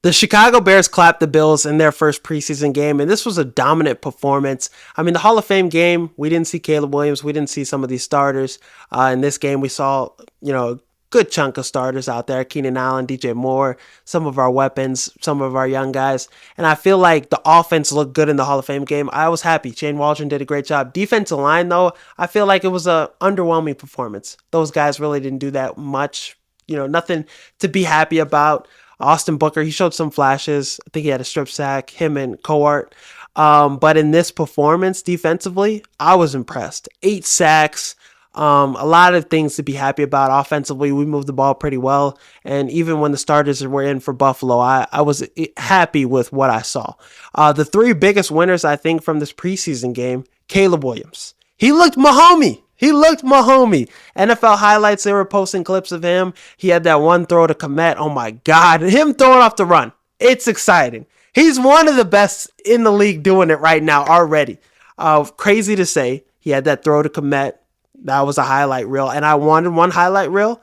The Chicago Bears clapped the Bills in their first preseason game, and this was a dominant performance. I mean, the Hall of Fame game, we didn't see Caleb Williams. We didn't see some of these starters. In this game, we saw, a good chunk of starters out there. Keenan Allen, DJ Moore, some of our weapons, some of our young guys. And I feel like the offense looked good in the Hall of Fame game. I was happy. Shane Waldron did a great job. Defensive line, though, I feel like it was a underwhelming performance. Those guys really didn't do that much. Nothing to be happy about. Austin Booker, he showed some flashes. I think he had a strip sack, him and Coart. But in this performance defensively, I was impressed. 8 sacks, a lot of things to be happy about. Offensively, we moved the ball pretty well. And even when the starters were in for Buffalo, I was happy with what I saw. The 3 biggest winners, I think, from this preseason game, Caleb Williams. He looked Mahomey. NFL highlights, they were posting clips of him. He had that one throw to Komet. Oh my God. Him throwing off the run. It's exciting. He's one of the best in the league doing it right now already. Crazy to say. He had that throw to Komet. That was a highlight reel. And I wanted one highlight reel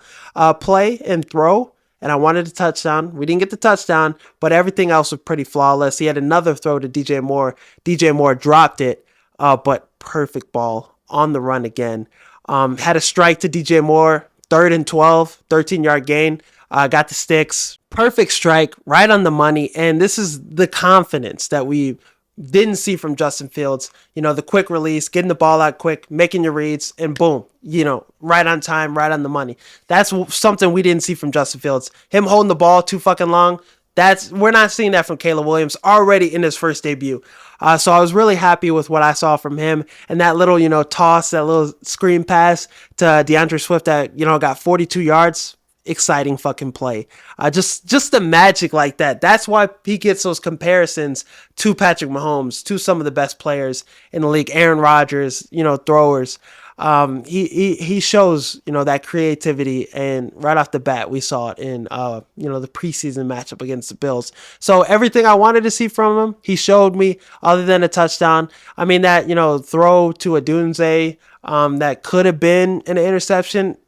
play and throw. And I wanted a touchdown. We didn't get the touchdown, but everything else was pretty flawless. He had another throw to DJ Moore. DJ Moore dropped it, but perfect ball on the run again. Had a strike to DJ Moore, 3rd and 12, 13-yard gain. Got the sticks. Perfect strike, right on the money. And this is the confidence that we didn't see from Justin Fields. The quick release, getting the ball out quick, making your reads, and boom, right on time, right on the money. That's something we didn't see from Justin Fields. Him holding the ball too fucking long. We're not seeing that from Caleb Williams already in his first debut. So I was really happy with what I saw from him, and that little, toss, that little screen pass to DeAndre Swift that, got 42 yards. Exciting fucking play. Just the magic like that. That's why he gets those comparisons to Patrick Mahomes, to some of the best players in the league. Aaron Rodgers, throwers. He shows, that creativity, and right off the bat, we saw it in, the preseason matchup against the Bills. So everything I wanted to see from him, he showed me, other than a touchdown. I mean, that, throw to Adunze, that could have been an interception.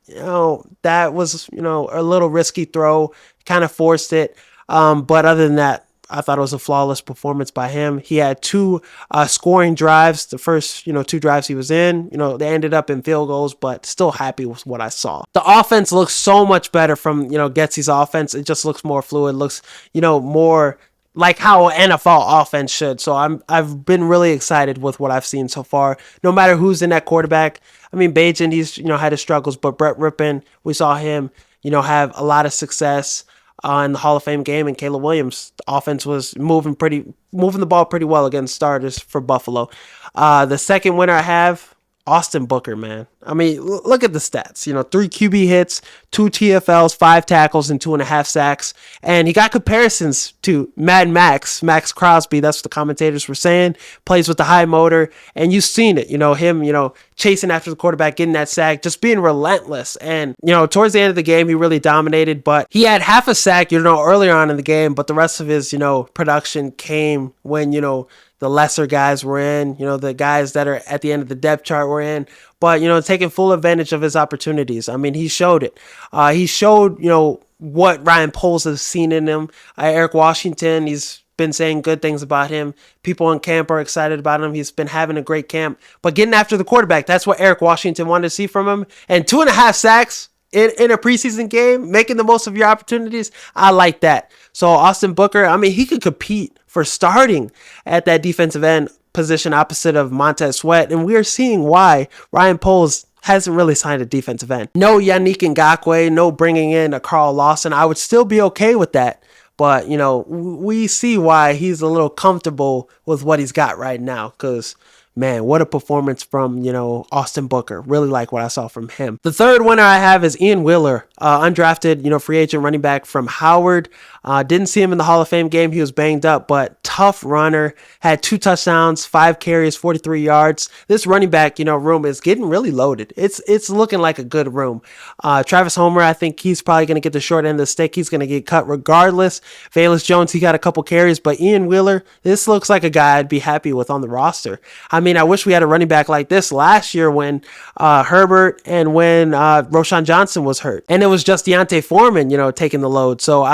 That was, a little risky throw, kind of forced it. But other than that, I thought it was a flawless performance by him. He had 2 scoring drives. The first, 2 drives he was in, they ended up in field goals, but still happy with what I saw. The offense looks so much better from, Getsy's offense. It just looks more fluid, looks, more like how an NFL offense should. So I've been really excited with what I've seen so far. No matter who's in that quarterback. I mean, Bajan, he's, had his struggles, but Brett Rippon, we saw him, have a lot of success in the Hall of Fame game, and Caleb Williams, the offense was moving the ball pretty well against starters for Buffalo. The second winner I have, Austin Booker, man. I mean, look at the stats. 3 QB hits, 2 TFLs, 5 tackles, and 2.5 sacks. And he got comparisons to Mad Max Crosby. That's what the commentators were saying. Plays with the high motor. And you've seen it, him, chasing after the quarterback, getting that sack, just being relentless. And, towards the end of the game, he really dominated. But he had half a sack, earlier on in the game. But the rest of his, production came when, the lesser guys were in, the guys that are at the end of the depth chart were in, but, taking full advantage of his opportunities. I mean, he showed it. He showed, what Ryan Poles has seen in him. Eric Washington, he's been saying good things about him. People in camp are excited about him. He's been having a great camp, but getting after the quarterback, that's what Eric Washington wanted to see from him. And 2.5 sacks in a preseason game, making the most of your opportunities. I like that. So Austin Booker, I mean, he could compete for starting at that defensive end position opposite of Montez Sweat. And we are seeing why Ryan Poles hasn't really signed a defensive end. No Yannick Ngakoue, no bringing in a Carl Lawson. I would still be okay with that. But, we see why he's a little comfortable with what he's got right now, because man, what a performance from, Austin Booker. Really like what I saw from him. The third winner I have is Ian Wheeler, undrafted, free agent running back from Howard. Didn't see him in the Hall of Fame game. He was banged up, but tough runner. Had 2 touchdowns, 5 carries, 43 yards. This running back, room is getting really loaded. It's looking like a good room. Travis Homer, I think he's probably going to get the short end of the stick. He's going to get cut regardless. Velus Jones, he got a couple carries, but Ian Wheeler, this looks like a guy I'd be happy with on the roster. I mean, I wish we had a running back like this last year when Herbert and when Roshan Johnson was hurt. And it was just Deontay Foreman, taking the load. So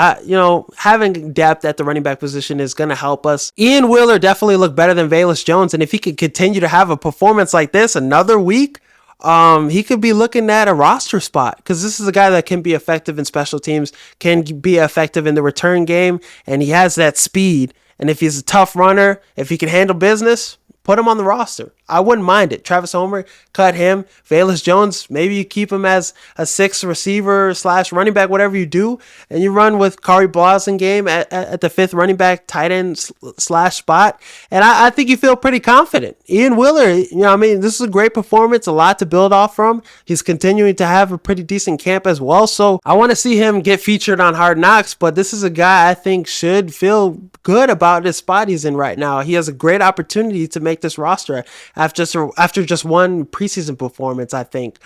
having depth at the running back position is going to help us. Ian Wheeler definitely looked better than Velus Jones. And if he could continue to have a performance like this another week, he could be looking at a roster spot, because this is a guy that can be effective in special teams, can be effective in the return game, and he has that speed. And if he's a tough runner, if he can handle business, put him on the roster. I wouldn't mind it. Travis Homer, cut him. Velus Jones, maybe you keep him as a sixth receiver / running back, whatever you do, and you run with Kari Blasingame at the fifth running back, tight end / spot. And I think you feel pretty confident. Ian Wheeler, this is a great performance, a lot to build off from. He's continuing to have a pretty decent camp as well. So I want to see him get featured on Hard Knocks, but this is a guy I think should feel good about this spot he's in right now. He has a great opportunity to make this roster after just one preseason performance. I think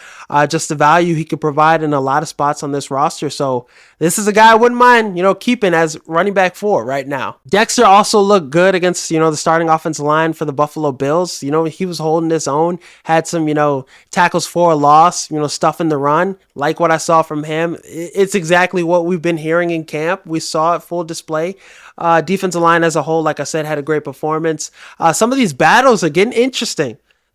just the value he could provide in a lot of spots on this roster. So this is a guy I wouldn't mind keeping as running back 4 right now. Dexter also looked good against the starting offensive line for the Buffalo Bills. He was holding his own, had some tackles for a loss, stuffing the run. Like what I saw from him, it's exactly what we've been hearing in camp. We saw it full display. Defensive line as a whole, like I said, had a great performance. Some of these battles are getting interesting.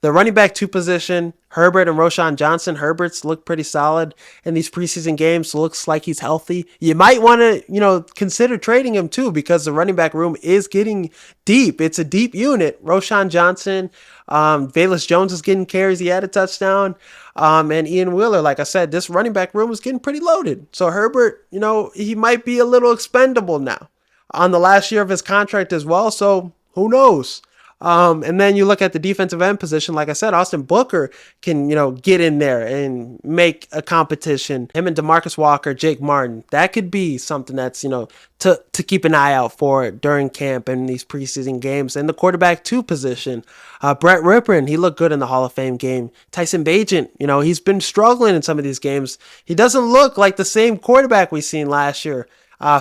The running back 2 position, Herbert and Roschon Johnson. Herbert's looked pretty solid in these preseason games. Looks like he's healthy. You might want to, consider trading him too, because the running back room is getting deep. It's a deep unit. Roschon Johnson, Velus Jones is getting carries. He had a touchdown. And Ian Wheeler, like I said, this running back room is getting pretty loaded. So Herbert, he might be a little expendable now on the last year of his contract as well. So who knows? And then you look at the defensive end position. Like I said, Austin Booker can, get in there and make a competition. Him and DeMarcus Walker, Jake Martin, that could be something that's, to keep an eye out for during camp and these preseason games. And the quarterback 2 position, Brett Rippon, he looked good in the Hall of Fame game. Tyson Bagent, he's been struggling in some of these games. He doesn't look like the same quarterback we seen last year.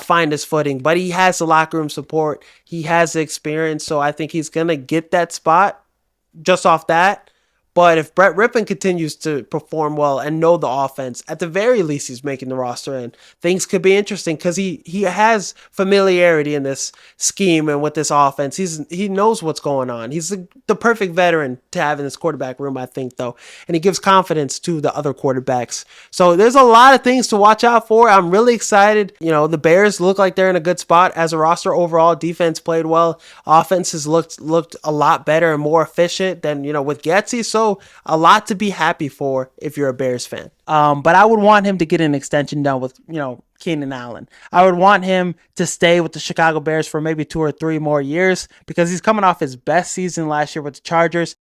Find his footing, but he has the locker room support. He has the experience, so I think he's going to get that spot just off that. But if Brett Rippon continues to perform well and know the offense, at the very least, he's making the roster, and things could be interesting because he has familiarity in this scheme and with this offense. He knows what's going on. He's the perfect veteran to have in this quarterback room, I think, though, and he gives confidence to the other quarterbacks. So there's a lot of things to watch out for. I'm really excited. The Bears look like they're in a good spot as a roster overall. Defense played well. Offense has looked a lot better and more efficient than with Getsy. So a lot to be happy for if you're a Bears fan. But I would want him to get an extension done with, Keenan Allen. I would want him to stay with the Chicago Bears for maybe 2 or 3 more years, because he's coming off his best season last year with the Chargers.